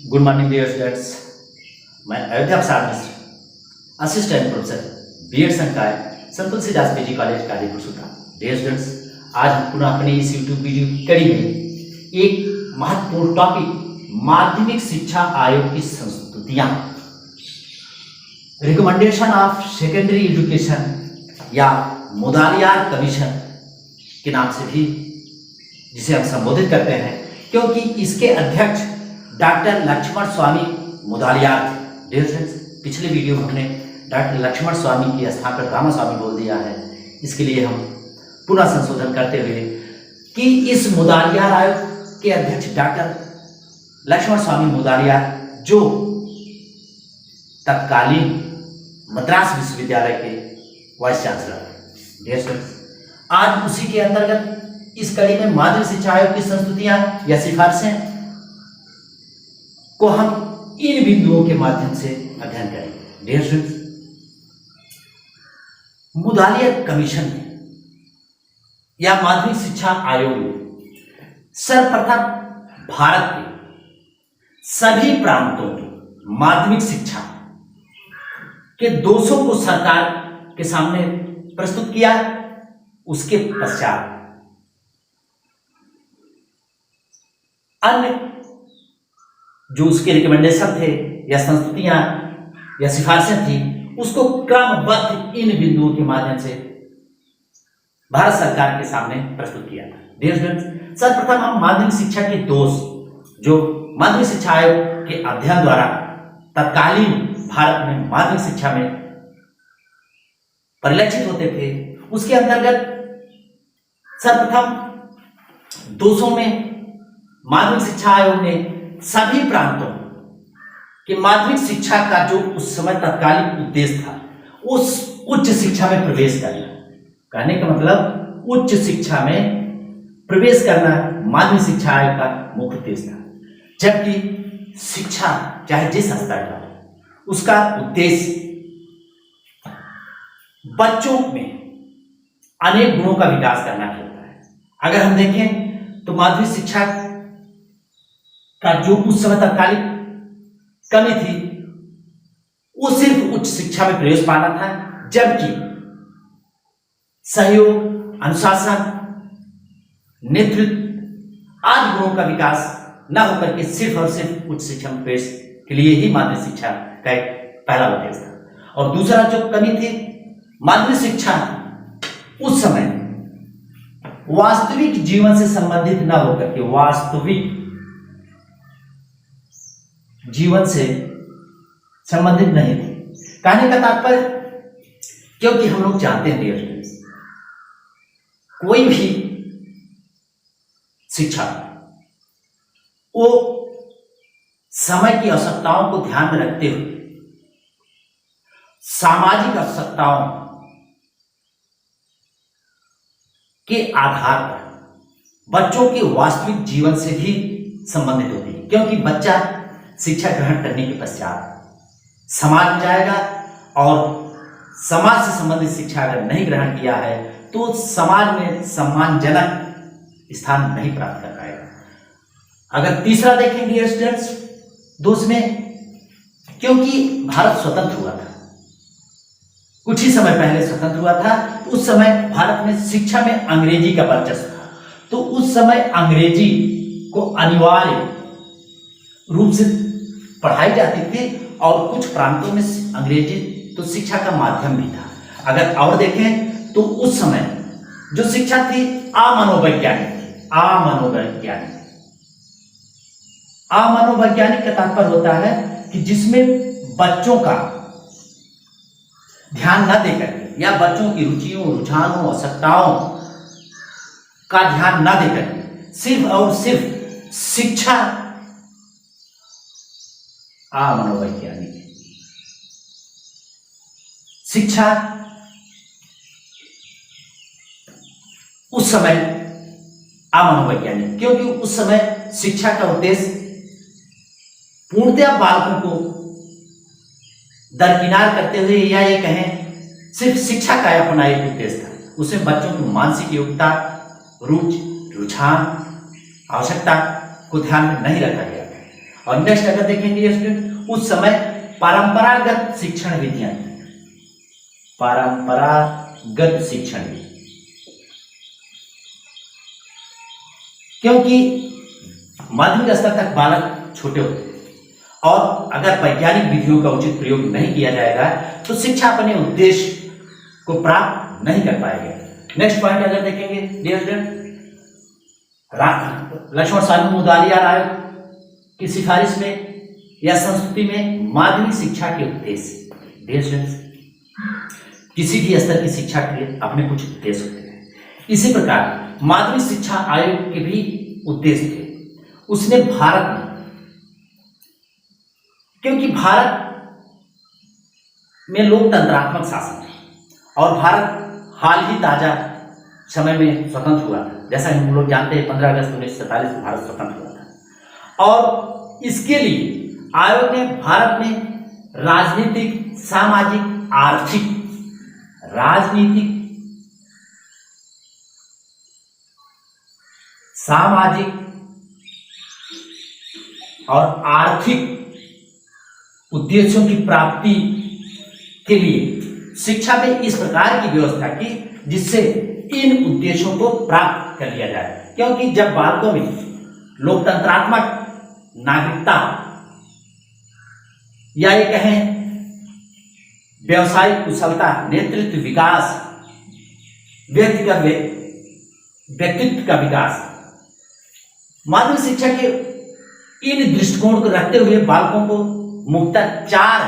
Good morning dear students. मैं Ayodhya Prasad Mishra, assistant professor BEd संकाय Sant Tulsidas PG college Kadipur सूत्रा। डियर स्टूडेंट्स, आज हम पुनः अपने इस यूट्यूब वीडियो कड़ी में एक महत्वपूर्ण टॉपिक माध्यमिक शिक्षा आयोग की संस्तुतियां, रिकमेंडेशन ऑफ सेकेंडरी एजुकेशन या मुदालियार कमीशन के नाम से भी जिसे हम संबोधित करते हैं, क्योंकि इसके अध्यक्ष डॉक्टर लक्ष्मण स्वामी मुदालियार थे। डियर फ्रेंड्स, पिछले वीडियो में हमने डॉक्टर लक्ष्मण स्वामी के स्थान पर रामास्वामी बोल दिया है। इसके लिए हम पुनः संशोधन करते हुए कि इस मुदालियार आयोग के अध्यक्ष डॉक्टर लक्ष्मण स्वामी मुदालियार, जो तत्कालीन मद्रास विश्वविद्यालय के वाइस चांसलर। डियर फ्रेंड्स, आज उसी के अंतर्गत इस कड़ी में माध्यमिक शिक्षा आयोग की संस्तुतियां या सिफारिशें को हम इन बिंदुओं के माध्यम से अध्ययन करेंगे। डियर स्टूडेंट्स, मुदालियार कमीशन या माध्यमिक शिक्षा आयोग में सर्वप्रथम भारत के सभी प्रांतों की माध्यमिक शिक्षा के दोषों को सरकार के सामने प्रस्तुत किया। उसके पश्चात अन्य जो उसके रिकमेंडेशन थे या संस्तुतियां या सिफारिशें थी, उसको क्रमबद्ध इन बिंदुओं के माध्यम से भारत सरकार के सामने प्रस्तुत किया था। डियर स्टूडेंट्स, सर्वप्रथम हम माध्यमिक शिक्षा के दोष जो माध्यमिक शिक्षा आयोग के अध्ययन द्वारा तत्कालीन भारत में माध्यमिक शिक्षा में परिलक्षित होते थे, उसके अंतर्गत सर्वप्रथम दोषों में माध्यमिक शिक्षा आयोग ने सभी प्रांतों के माध्यमिक शिक्षा का जो उस समय तत्कालीन उद्देश्य था, उस उच्च शिक्षा में प्रवेश करना, कहने का मतलब उच्च शिक्षा में प्रवेश करना माध्यमिक शिक्षा आयोग का मुख्य उद्देश्य था। जबकि शिक्षा चाहे जिस स्तर का हो, उसका उद्देश्य बच्चों में अनेक गुणों का विकास करना होता है। अगर हम देखें तो माध्यमिक शिक्षा का जो उस समय तत्कालिक कमी थी, वो सिर्फ उच्च शिक्षा में प्रवेश पाना था, जबकि सहयोग, अनुशासन, नेतृत्व आदि गुणों का विकास न होकर के सिर्फ और सिर्फ उच्च शिक्षा में प्रवेश के लिए ही माध्यमिक शिक्षा का एक पहला उद्देश्य था। और दूसरा जो कमी थी, माध्यमिक शिक्षा उस समय वास्तविक जीवन से संबंधित न होकर के वास्तविक जीवन से संबंधित नहीं थी। कहने का तात्पर्य, क्योंकि हम लोग जानते हैं डियर स्टूडेंट्स, कोई भी शिक्षा वो समय की आवश्यकताओं को ध्यान में रखते हुए सामाजिक आवश्यकताओं के आधार पर बच्चों के वास्तविक जीवन से भी संबंधित होती है। क्योंकि बच्चा शिक्षा ग्रहण करने के पश्चात समाज में जाएगा और समाज से संबंधित शिक्षा अगर नहीं ग्रहण किया है तो समाज में सम्मानजनक स्थान नहीं प्राप्त कर पाएगा। अगर तीसरा देखें डियर स्टूडेंट्स, दोष में, क्योंकि भारत स्वतंत्र हुआ था, कुछ ही समय पहले स्वतंत्र हुआ था, उस समय भारत में शिक्षा में अंग्रेजी का वर्चस्व था। तो उस समय अंग्रेजी को अनिवार्य रूप से पढ़ाई जाती थी और कुछ प्रांतों में अंग्रेजी तो शिक्षा का माध्यम भी था। अगर और देखें तो उस समय जो शिक्षा थी अमनोवैज्ञानिक थी। अमनोवैज्ञानिक का तात्पर्य होता है कि जिसमें बच्चों का ध्यान न देकर के या बच्चों की रुचियों, रुझानों, आवश्यकताओं का ध्यान न देकर के सिर्फ और सिर्फ शिक्षा अमनोवैज्ञानिक शिक्षा उस समय अमनोवैज्ञानिक, क्योंकि उस समय शिक्षा का उद्देश्य पूर्णतया बालकों को दरकिनार करते हुए या ये कहें सिर्फ शिक्षा का अपना एक उद्देश्य था। उसमें बच्चों की मानसिक योग्यता, रुचि, रुझान, आवश्यकता को ध्यान में नहीं रखा गया। और नेक्स्ट अगर देखेंगे स्टूडेंट, उस समय परंपरागत शिक्षण विधियां, परंपरागत शिक्षण विधि, क्योंकि माध्यमिक स्तर तक बालक छोटे होते हैं और अगर वैज्ञानिक विधियों का उचित प्रयोग नहीं किया जाएगा तो शिक्षा अपने उद्देश्य को प्राप्त नहीं कर पाएगा। नेक्स्ट पॉइंट अगर देखेंगे डियर स्टूडेंट, लक्ष्मण साहब मुदालिया आयोग की सिफारिश में या संस्कृति में माध्यमिक शिक्षा के उद्देश्य, डियर स्टूडेंट्स, किसी भी स्तर की शिक्षा के अपने कुछ उद्देश्य होते हैं। इसी प्रकार माध्यमिक शिक्षा आयोग के भी उद्देश्य थे। उसने भारत में, क्योंकि भारत में लोकतंत्रात्मक शासन है और भारत हाल ही ताजा समय में स्वतंत्र हुआ था, जैसा हम लोग जानते हैं 15 अगस्त 1947 को भारत स्वतंत्र हुआ था। और इसके लिए आयोग ने भारत में राजनीतिक, सामाजिक, आर्थिक, राजनीतिक, सामाजिक और आर्थिक उद्देश्यों की प्राप्ति के लिए शिक्षा में इस प्रकार की व्यवस्था की जिससे इन उद्देश्यों को प्राप्त कर लिया जाए। क्योंकि जब बालकों में लोकतंत्रात्मक नागरिकता या ये कहें व्यवसायिक कुशलता, नेतृत्व विकास, व्यक्तित्व का विकास, माध्यमिक शिक्षा के इन दृष्टिकोण को रखते हुए बालकों को मुख्यतः 4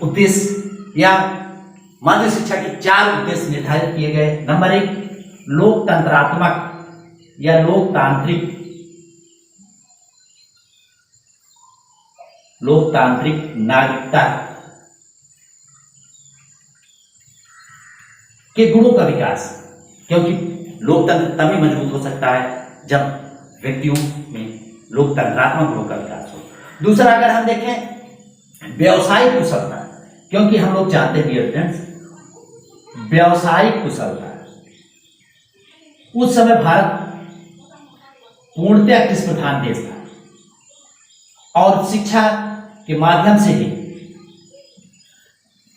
उद्देश्य या माध्यमिक शिक्षा के 4 उद्देश्य निर्धारित किए गए। नंबर 1, लोकतंत्रात्मक या लोकतांत्रिक नागरिकता के गुणों का विकास, क्योंकि लोकतंत्र तभी मजबूत हो सकता है जब व्यक्तियों में लोकतंत्रात्मक गुणों का विकास हो। दूसरा अगर हम देखें व्यवसायिक कुशलता, क्योंकि हम लोग जानते हैं डियर फ्रेंड्स व्यवसायिक कुशलता, उस समय भारत पूर्णतः कृषि प्रधान देश था और शिक्षा के माध्यम से ही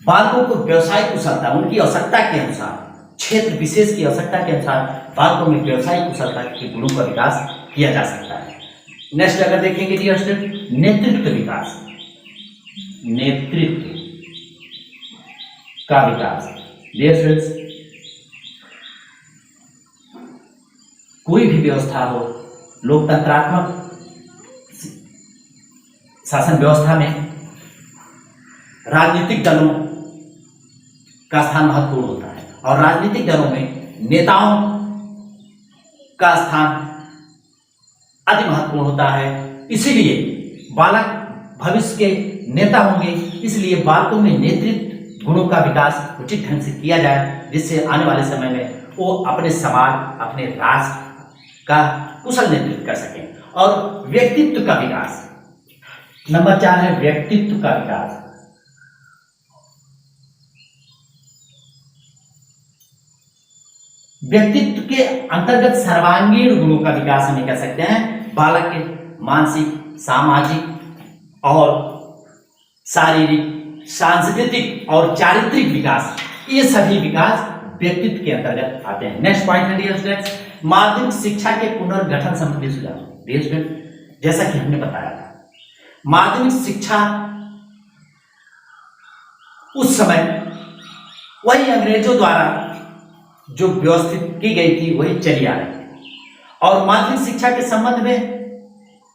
बालकों को व्यवसायिक कुशलता, उनकी आवश्यकता के अनुसार, क्षेत्र विशेष की आवश्यकता के अनुसार बालकों में व्यवसायिक कुशलता के गुणों का विकास किया जा सकता है। नेक्स्ट अगर देखेंगे डियर स्टूडेंट नेतृत्व विकास, नेतृत्व का विकास। डियर स्टूडेंट्स कोई भी व्यवस्था हो, लोकतंत्रात्मक शासन व्यवस्था में राजनीतिक दलों का स्थान महत्वपूर्ण होता है और राजनीतिक दलों में नेताओं का स्थान अति महत्वपूर्ण होता है। इसीलिए बालक भविष्य के नेता होंगे, इसलिए बालकों में नेतृत्व गुणों का विकास उचित ढंग से किया जाए जिससे आने वाले समय में वो अपने समाज, अपने राष्ट्र का कुशल नेतृत्व कर सकें। और व्यक्तित्व का विकास, नंबर 4 है व्यक्तित्व का विकास। व्यक्तित्व के अंतर्गत सर्वांगीण गुणों का विकास हम कह सकते हैं। बालक के मानसिक, सामाजिक और शारीरिक, सांस्कृतिक और चारित्रिक विकास, ये सभी विकास व्यक्तित्व के अंतर्गत आते हैं। नेक्स्ट पॉइंट है डियर स्टूडेंट्स माध्यमिक शिक्षा के पुनर्गठन संबंधी सुझाव। डियर स्टूडेंट जैसा कि हमने बताया था माध्यमिक शिक्षा उस समय वही अंग्रेजों द्वारा जो व्यवस्थित की गई थी वही चली आ रही थी और माध्यमिक शिक्षा के संबंध में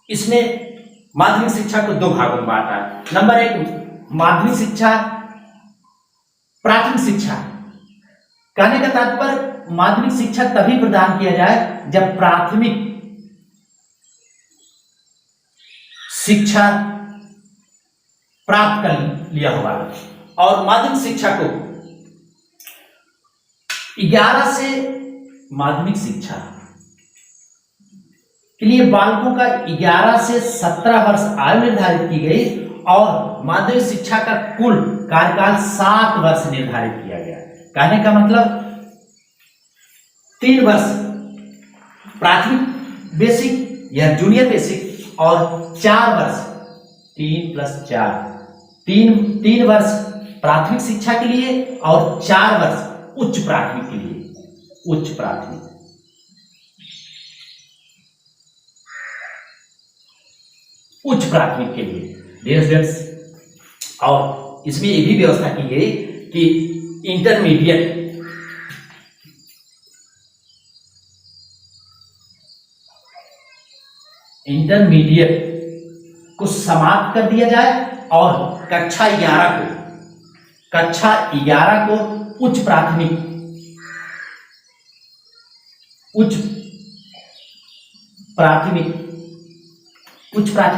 इसने माध्यमिक शिक्षा को 2 भागों में बांटा। नंबर 1 माध्यमिक शिक्षा, प्राथमिक शिक्षा। कहने का तात्पर्य माध्यमिक शिक्षा तभी प्रदान किया जाए जब प्राथमिक शिक्षा प्राप्त कर लिया होगा और माध्यमिक शिक्षा को 11 से माध्यमिक शिक्षा के लिए बालकों का 11 से 17 वर्ष आयु निर्धारित की गई और माध्यमिक शिक्षा का कुल कार्यकाल 7 वर्ष निर्धारित किया गया। कहने का मतलब 3 वर्ष प्राथमिक बेसिक या जूनियर बेसिक, और 4 वर्ष 3 + 4 3 वर्ष प्राथमिक शिक्षा के लिए और 4 वर्ष उच्च प्राथमिक के लिए, उच्च प्राथमिक। उच्च प्राथमिक के लिए डियर स्टूडेंट्स, और इसमें यह भी व्यवस्था की गई कि इंटरमीडिएट को समाप्त कर दिया जाए और कक्षा 11 को उच्च प्राथमिक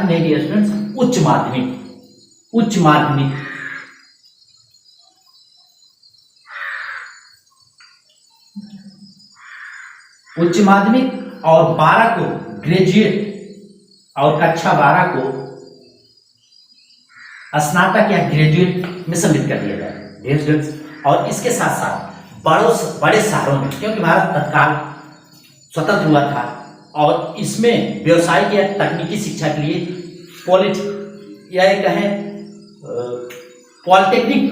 नहीं डियर स्टूडेंट्स, उच्च माध्यमिक और 12 को ग्रेजुएट और कक्षा 12 को स्नातक या ग्रेजुएट में सम्मिलित कर दिया जाए डियर स्टूडेंट्स। और इसके साथ साथ बड़े शहरों में, क्योंकि भारत तत्काल स्वतंत्र हुआ था और इसमें व्यवसायिक या तकनीकी शिक्षा के लिए पॉलिटेक्निक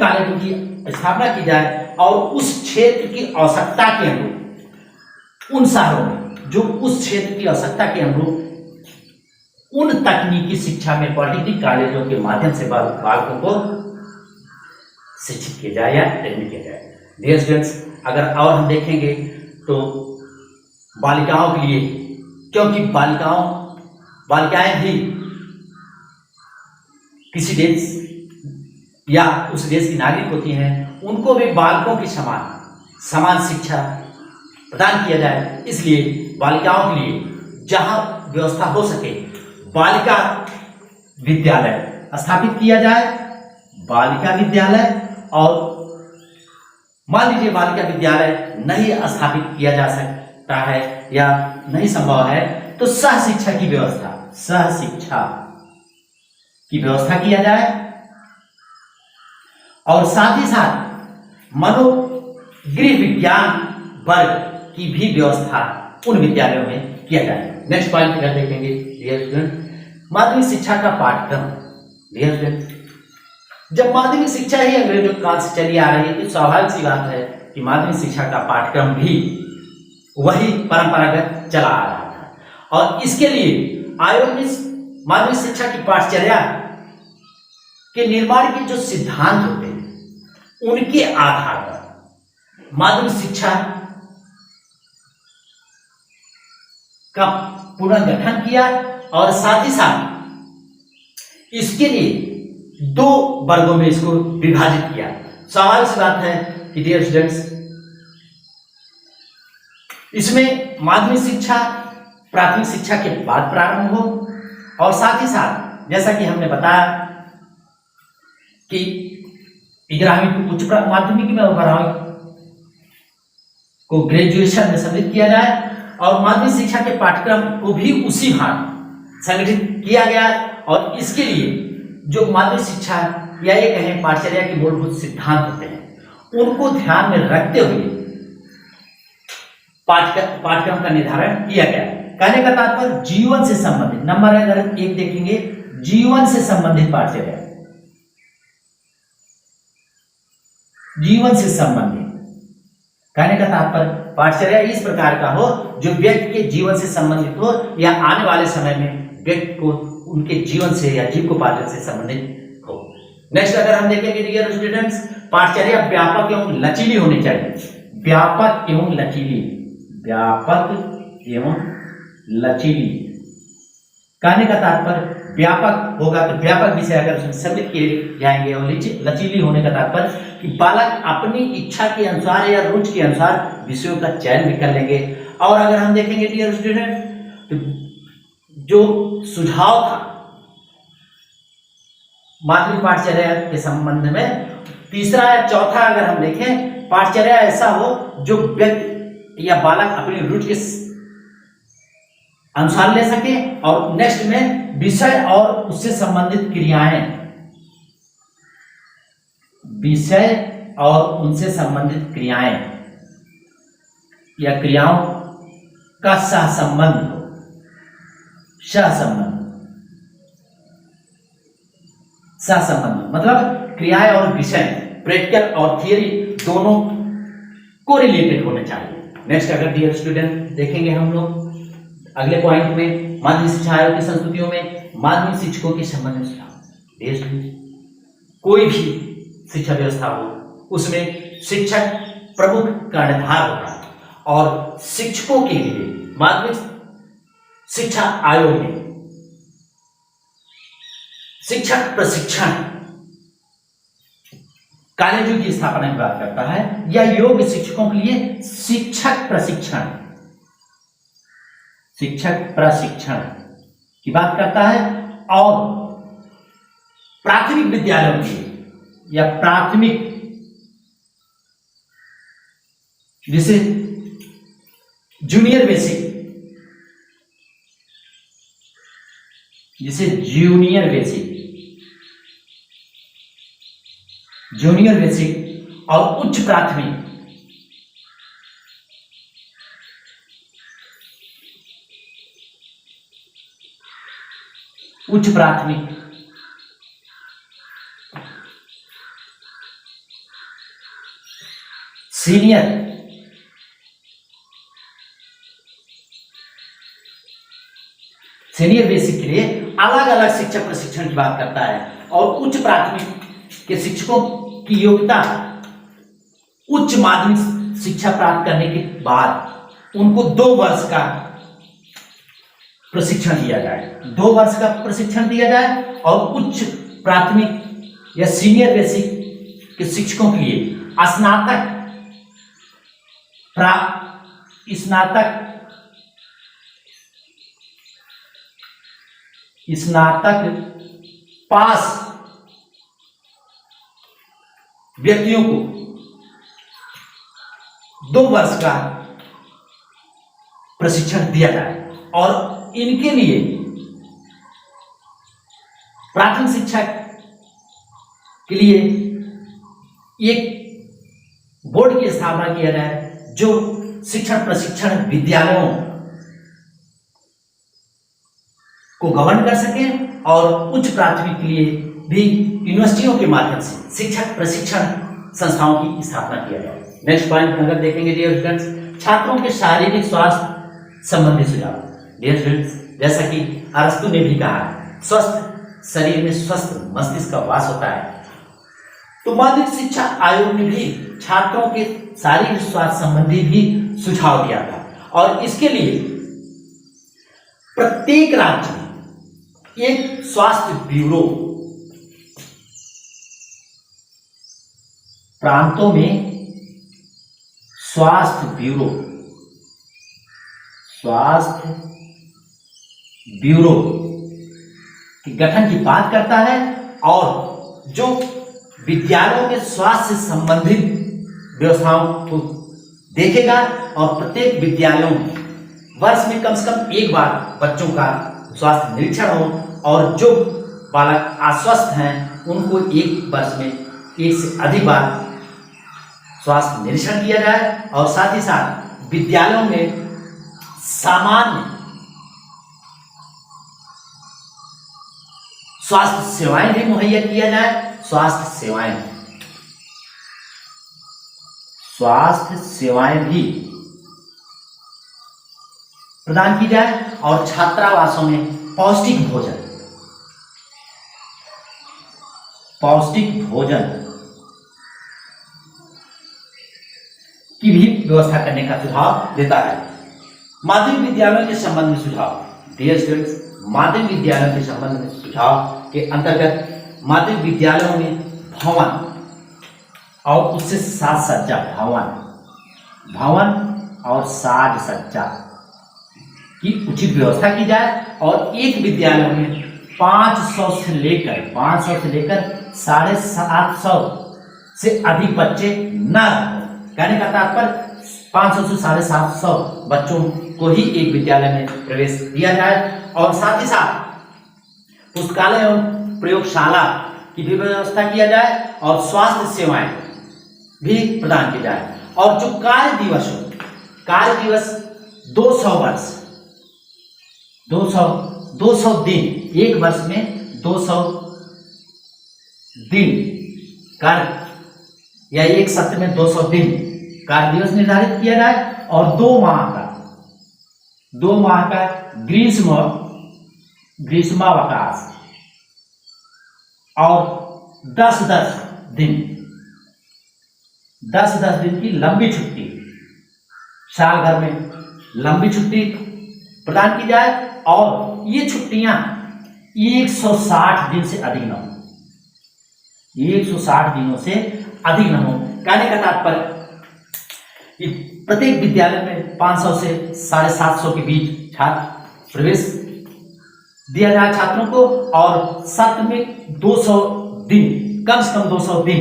कॉलेजों की स्थापना की जाए और उस क्षेत्र की आवश्यकता के अनुरूप उन शहरों में जो उस क्षेत्र की आवश्यकता के अनुरूप उन तकनीकी शिक्षा में पॉलिटेक्निक कॉलेजों के माध्यम से बालकों को शिक्षित किया जाए या ट्रेनिंग किया जाए डियर स्टूडेंट्स। अगर और हम देखेंगे तो बालिकाओं के लिए, क्योंकि बालिकाएं भी किसी देश या उस देश की नागरिक होती हैं, उनको भी बालकों की समान शिक्षा प्रदान किया जाए। इसलिए बालिकाओं के लिए जहां व्यवस्था हो सके बालिका विद्यालय स्थापित किया जाए, बालिका विद्यालय। और मान लीजिए बालिका विद्यालय नहीं स्थापित किया जा सकता है या नहीं संभव है तो सह शिक्षा की व्यवस्था किया जाए और साथ ही साथ मनोगृह विज्ञान वर्ग की भी व्यवस्था उन विद्यालयों में किया जाए। नेक्स्ट पॉइंट अगर देखेंगे डियर स्टूडेंट, माध्यमिक शिक्षा का पाठ्यक्रम डियर स्टूडेंट। जब माध्यमिक शिक्षा ही अंग्रेजों काल से चली आ रही है तो स्वाभाविक सी बात है कि माध्यमिक शिक्षा का पाठ्यक्रम भी वही परंपरागत चला आ रहा था और इसके लिए आयोग ने माध्यमिक शिक्षा की पाठचर्या के निर्माण के जो सिद्धांत होते हैं उनके आधार पर माध्यमिक शिक्षा का पुनर्गठन किया और साथ ही साथ इसके लिए 2 वर्गों में इसको विभाजित किया। स्वाभाविक सी बात है कि डियर स्टूडेंट्स इसमें माध्यमिक शिक्षा प्राथमिक शिक्षा के बाद प्रारंभ हो और साथ ही साथ जैसा कि हमने बताया कि 11वीं को उच्च माध्यमिक में और 12वीं को ग्रेजुएशन में सम्मिलित किया जाए और माध्यमिक शिक्षा के पाठ्यक्रम को भी उसी भांति संगठित किया गया और इसके लिए जो माध्यमिक शिक्षा या ये कहें पाठचर्या के मूलभूत सिद्धांत होते हैं उनको ध्यान में रखते हुए पाठ्यक्रम का निर्धारण किया गया। कहने का तात्पर्य जीवन से संबंधित नंबर अगर 1 देखेंगे, जीवन से संबंधित पाठचर्या, जीवन से संबंधित कहने का तात्पर्य पाठचर्या इस प्रकार का हो जो व्यक्ति के जीवन से संबंधित हो या आने वाले समय में व्यक्ति को उनके जीवन से या जीविकोपार्जन से संबंधित हो। नेक्स्ट अगर हम देखेंगे डियर स्टूडेंट्स, पाठचर्या व्यापक एवं लचीली होनी चाहिए। व्यापक एवं लचीली कहने का तात्पर्य व्यापक होगा तो व्यापक विषय अगर सम्मिलित किए जाएंगे और लचीली होने का तात्पर्य कि बालक अपनी इच्छा के अनुसार या रुचि के अनुसार विषयों का चयन भी कर लेंगे। और अगर हम देखेंगे डियर स्टूडेंट तो जो सुझाव था माध्यमिक पाठचर्या के संबंध में, तीसरा या चौथा अगर हम देखें पाठचर्या ऐसा हो जो व्यक्ति या बालक अपनी रुचि के अनुसार ले सके और नेक्स्ट में विषय और उससे संबंधित क्रियाएं विषय और उनसे संबंधित क्रियाएं या क्रियाओं का सहसंबंध हो। सहसंबंध मतलब क्रियाएं और विषय प्रैक्टिकल और थियरी दोनों को रिलेटेड होने चाहिए। नेक्स्ट अगर डियर स्टूडेंट देखेंगे हम लोग अगले पॉइंट में माध्यमिक शिक्षा आयोग की संस्तुतियों में माध्यमिक शिक्षकों के संबंध में सुझाव। कोई भी शिक्षा व्यवस्था हो उसमें शिक्षक प्रमुख कर्णधार होता है और शिक्षकों के लिए माध्यमिक शिक्षा आयोग ने शिक्षक प्रशिक्षण कॉलेजों की स्थापना की बात करता है या योग्य शिक्षकों के लिए शिक्षक प्रशिक्षण की बात करता है और प्राथमिक विद्यालयों के या प्राथमिक जिसे जूनियर बेसिक और उच्च प्राथमिक सीनियर बेसिक के लिए अलग अलग शिक्षक प्रशिक्षण की बात करता है और उच्च प्राथमिक के शिक्षकों की योग्यता उच्च माध्यमिक शिक्षा प्राप्त करने के बाद उनको 2 वर्ष का प्रशिक्षण दिया जाए। 2 वर्ष का प्रशिक्षण दिया जाए और उच्च प्राथमिक या सीनियर बेसिक के शिक्षकों के लिए स्नातक पास व्यक्तियों को 2 वर्ष का प्रशिक्षण दिया जाए और इनके लिए प्राथमिक शिक्षा के लिए एक बोर्ड की स्थापना किया जाए जो शिक्षण प्रशिक्षण विद्यालयों को गवर्न कर सके और उच्च प्राथमिक के लिए भी यूनिवर्सिटियों के माध्यम से शिक्षक प्रशिक्षण संस्थाओं की स्थापना किया जाए। नेक्स्ट पॉइंट अगर देखेंगे डियर स्टूडेंट्स छात्रों के शारीरिक स्वास्थ्य संबंधी सुझाव। डियर स्टूडेंट्स जैसा कि अरस्तु ने भी कहा स्वस्थ शरीर में स्वस्थ मस्तिष्क का वास होता है तो माध्यमिक शिक्षा आयोग ने भी छात्रों के शारीरिक स्वास्थ्य संबंधी भी सुझाव दिया था और इसके लिए प्रत्येक राज्य में एक स्वास्थ्य ब्यूरो प्रांतों में स्वास्थ्य ब्यूरो के गठन की बात करता है और जो विद्यालयों के स्वास्थ्य से संबंधित व्यवस्थाओं को देखेगा और प्रत्येक विद्यालयों में वर्ष में कम से कम एक बार बच्चों का स्वास्थ्य निरीक्षण हो और जो बालक अस्वस्थ हैं उनको एक वर्ष में 1 से अधिक बार स्वास्थ्य निरीक्षण किया जाए और साथ ही साथ विद्यालयों में सामान्य स्वास्थ्य सेवाएं भी मुहैया किया जाए। स्वास्थ्य सेवाएं भी प्रदान की जाए और छात्रावासों में पौष्टिक भोजन की भी व्यवस्था करने का सुझाव देता है। माध्यमिक विद्यालयों के संबंध में सुझाव। डियर स्टूडेंट्स माध्यमिक विद्यालयों के संबंध में सुझाव के अंतर्गत माध्यमिक विद्यालयों में भवन और उससे साज सज्जा भवन और साज सज्जा की उचित व्यवस्था की जाए और एक विद्यालय में 500 से लेकर 750 से अधिक बच्चे न कहने का तात्पर्य 500 से 750 बच्चों को ही एक विद्यालय में प्रवेश दिया जाए और साथ ही साथ पुस्तकालय और प्रयोगशाला की भी व्यवस्था किया जाए और स्वास्थ्य सेवाएं भी प्रदान की जाए। और जो कार्य दिवस हो, कार्य दिवस 200 वर्ष 200 दिन, एक वर्ष में 200 दिन कार्य या एक सत्र में 200 दिन कार्य दिवस निर्धारित किया जाए और 2 माह का ग्रीष्मावकाश और 10-10 दिन की लंबी छुट्टी, साल भर में लंबी छुट्टी प्रदान की जाए और ये छुट्टियां 160 दिन से अधिक न हो, 160 दिनों से अधिक न हो। कहने का तात्पर्य प्रत्येक विद्यालय में 500 से 750 के बीच छात्र प्रवेश दिया जाए छात्रों को, और सत्र में 200 दिन, कम से कम 200 दिन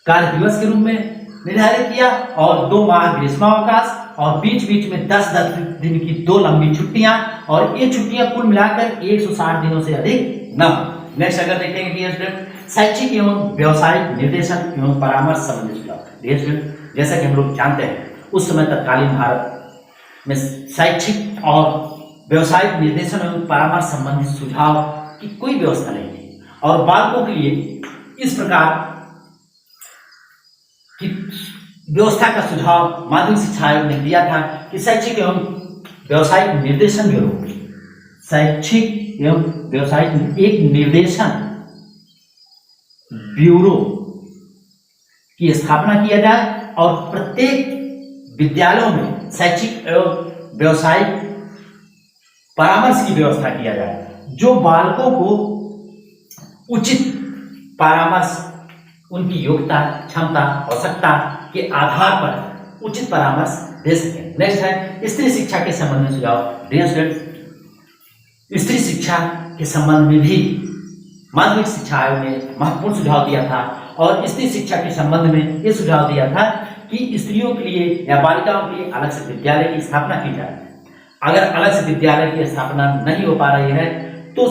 कार्य दिवस के रूप में निर्धारित किया और 2 माह ग्रीष्मावकाश और बीच बीच में 10-10 दिन की 2 लंबी छुट्टियां, और ये छुट्टियां कुल मिलाकर 160 दिनों से अधिक न हो। नेक्स्ट अगर देखेंगे डियर स्टूडेंट, शैक्षिक एवं व्यवसायिक निर्देशन एवं परामर्श संबंधी सुझाव। डियर स्टूडेंट, जैसा कि हम लोग जानते हैं उस समय तत्कालीन भारत में शैक्षिक और व्यवसायिक निर्देशन एवं परामर्श संबंधी सुझाव की कोई व्यवस्था नहीं थी, और बालकों के लिए इस प्रकार की व्यवस्था का सुझाव माध्यमिक शिक्षा आयोग ने दिया था कि शैक्षिक एवं व्यवसायिक निर्देशन ब्यूरो, शैक्षिक एवं व्यवसायिक एक निर्देशन ब्यूरो की स्थापना किया जाए और प्रत्येक विद्यालयों में शैक्षिक एवं व्यवसायिक परामर्श की व्यवस्था किया जाए, जो बालकों को उचित परामर्श, उनकी योग्यता, क्षमता, आवश्यकता के आधार पर उचित परामर्श दे सकें। नेक्स्ट है स्त्री शिक्षा के संबंध में सुझाव। डियर स्टूडेंट्स, स्त्री शिक्षा के संबंध में भी माध्यमिक शिक्षा आयोग ने महत्वपूर्ण सुझाव दिया था, और स्त्री शिक्षा के संबंध में ये सुझाव दिया था कि स्त्रियों के लिए या बालिकाओं के लिए अलग से विद्यालय की स्थापना की जाए। अगर अलग से विद्यालय की स्थापना नहीं हो पा रही है तो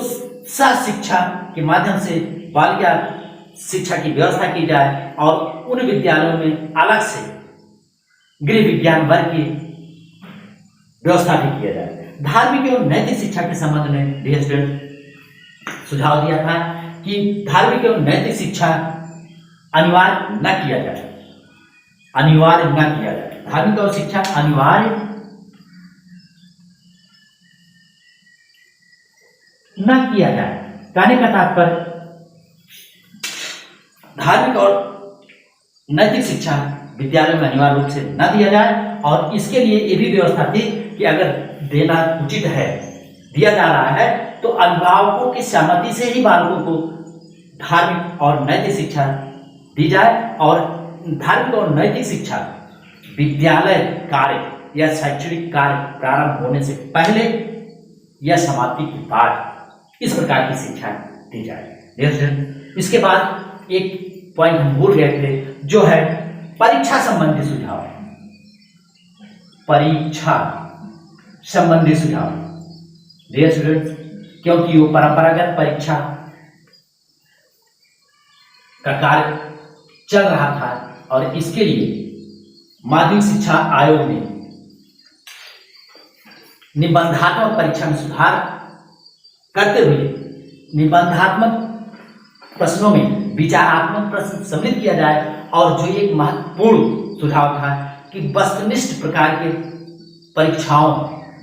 सह शिक्षा के माध्यम से बालिका शिक्षा की व्यवस्था की जाए और उन विद्यालयों में अलग से गृह विज्ञान वर्ग की व्यवस्था भी किया जाए। धार्मिक एवं नैतिक शिक्षा के संबंध में डियर स्टूडेंट सुझाव दिया था कि धार्मिक एवं नैतिक शिक्षा अनिवार्य न किया जाए, धार्मिक एवं शिक्षा अनिवार्य न किया जाए। कहने का तात्पर्य धार्मिक और नैतिक शिक्षा विद्यालय में अनिवार्य रूप से न दिया जाए, और इसके लिए ये भी व्यवस्था थी कि अगर देना उचित है, दिया जा रहा है, तो अभिभावकों की सहमति से ही बालकों को धार्मिक और नैतिक शिक्षा दी जाए, और धार्मिक और नैतिक शिक्षा विद्यालय कार्य या शैक्षणिक कार्य प्रारंभ होने से पहले या समाप्ति के बाद इस प्रकार की शिक्षा दी जाए। इसके बाद एक पॉइंट हम भूल गए थे, जो है परीक्षा संबंधी सुझाव। परीक्षा संबंधी सुझाव डियर स्टूडेंट्स, क्योंकि वो परंपरागत परीक्षा का कार्य चल रहा था, और इसके लिए माध्यमिक शिक्षा आयोग ने निबंधात्मक परीक्षा में सुधार करते हुए निबंधात्मक प्रश्नों में विचारात्मक प्रश्न सम्मिलित किया जाए, और जो एक महत्वपूर्ण सुझाव था कि वस्तुनिष्ठ प्रकार के परीक्षाओं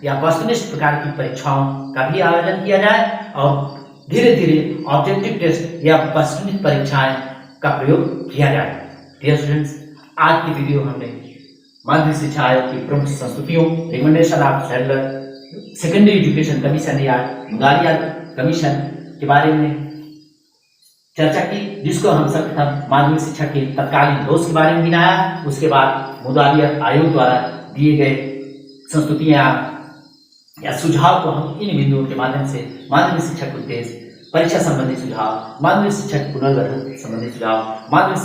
या वस्तुनिष्ठ प्रकार की परीक्षाओं का भी आयोजन किया जाए, और धीरे धीरे ऑब्जेक्टिव टेस्ट या वस्तुनिष्ठ परीक्षाएं का प्रयोग किया जाए। डियर स्टूडेंट्स, आज की वीडियो हमने माध्यमिक शिक्षा आयोग की प्रमुख संस्तुतियों, recommendation of secondary education commission या मुदालिया कमीशन के बारे में चर्चा की, जिसको हम सब माध्यमिक शिक्षा के तत्कालीन दोष के बारे में गिनाया। उसके बाद मुदालिया आयोग द्वारा दिए गए संस्तुतियां या सुझाव को हम इन बिंदुओं के माध्यम से माध्यमिक शिक्षा के उद्देश्य, परीक्षा संबंधी सुझाव, माध्यमिक शिक्षा के पुनर्गठन संबंधी सुझाव, माध्यमिक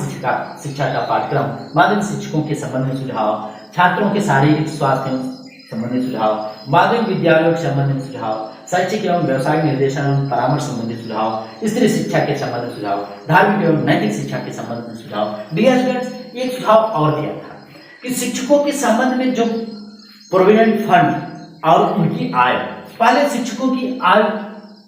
शिक्षा का पाठ्यक्रम, माध्यमिक शिक्षकों के संबंध में सुझाव, छात्रों के शारीरिक स्वास्थ्य संबंधी सुझाव, माध्यमिक विद्यालयों के संबंधित सुझाव, शैक्षिक एवं व्यवसायिक निर्देशन एवं परामर्श संबंधी सुझाव, स्त्री शिक्षा के संबंध में सुझाव, धार्मिक एवं नैतिक शिक्षा के संबंध में सुझाव। डियर स्टूडेंट्स, एक सुझाव और दिया था कि शिक्षकों के संबंध में जो प्रोविडेंट फंड और उनकी आय, पहले शिक्षकों की आयु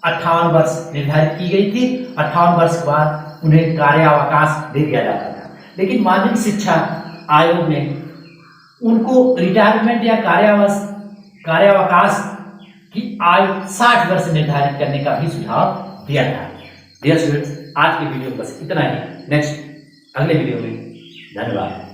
58 वर्ष निर्धारित की गई थी। 58 वर्ष के बाद उन्हें कार्यावकाश दे दिया जाता था, लेकिन माध्यमिक शिक्षा आयोग ने उनको रिटायरमेंट या कार्यावकाश की आयु 60 वर्ष निर्धारित करने का भी सुझाव दिया था। डियर स्टूडेंट्स, आज की वीडियो बस इतना ही। नेक्स्ट अगले वीडियो में धन्यवाद।